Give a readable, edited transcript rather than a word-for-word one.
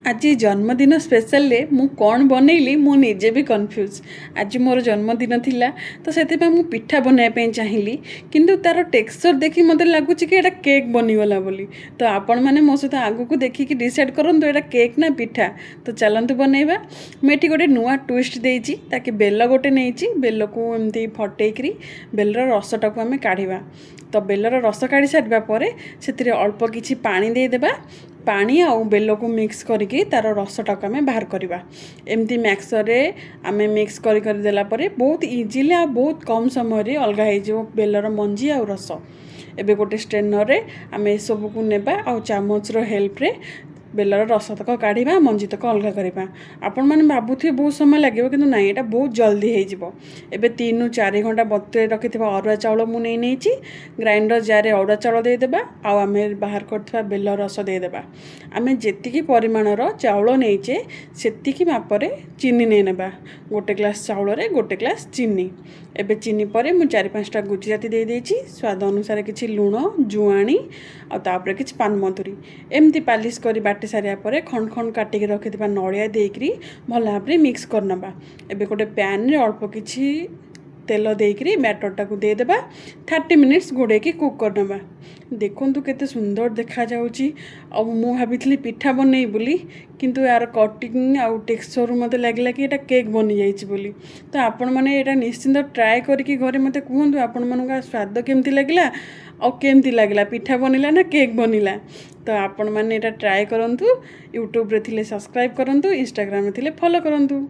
आज जन्मदिन स्पेशल मु कौन बनैली मु निजे भी कन्फ्यूज। आज मोर जन्मदिन थिला तो से मु पिठा बनवाई चाहिए किंतु तार टेक्सचर देखी मत लगुच कि एटा केक बनीगला बोली। तो आपण मैंने मो सहित आगू देखिकी डिसाइड करूँ एटा केक ना पिठा। तो चलतु बनैबा। मुझे गोटे नुआ ट्विस्ट देती ताकि बेल गोटे नहीं बेल को एमती फटेकरी बेलर रसटा को आम काढ़ा। तो बेलर रस काढ़ी सारापर से अल्प किसी पानी देदेबा पानी आउ बेल को मिक्स करके तार रसटा को आम बाहर करवा। एमती मैक्सर आम मिक्स करदेला बहुत इजिली आ बहुत कम समय अलग हो बेलर मंजी आ रस। एबे गोटे स्ट्रेनर रे आम सब को नेबा आ चामचर हेल्प रे बेलर रस तक काढ़ा मंजी तक अलग करवा। आपण मैंने भावुथे बहुत समय लगे कि ना यहाँ बहुत जल्दी हो। एबे 3 ରୁ 4 घंटा बतुरे रखि अरुआ चाउल मुझे नहीं ग्राइंडर जार अरुआ चाउल देदेबा आम बाहर कर बेल रस देदेबा। आम जी परिमाणर चाउल नहींचे से मापरे चीनी नहीं नेबा। गोटे ग्लास चाउल रे गोटे ग्लास चीनी। एबे चीनी पर मुझे 4-5टा गुजराती दे देछि स्वाद अनुसार किछि लुण जुआणी आउे किछि पान मधुरी एमती पालिश कर बाटी सारापर खंड खंड काटिक रखि नड़िया देकरी भल भाव में मिक्स करनबा। एबे गोटे पैन रे अल्प किछि तेल देकरी बैटरटा को देदेबा 30 मिनिट्स घोड़े कुक करनबा। देखंतु केते सुंदर देखा जाउची। अब मु भाभी पिठा बनई बोली किंतु यार कटिंग आउ टेक्सचर मते लागला कि एटा केक बनी जाइछि बोली। तो आपण माने एटा निश्चिंत ट्राए करके घरे मते कहंतु आपण मानका स्वाद केमती लागला और केमती लागला पिठा बनिला ना केक बनिला। तो आपण माने एटा ट्राए करंतु। यूट्यूब रे थिले सब्सक्राइब करंतु इंस्टाग्राम रे थिले फॉलो करंतु।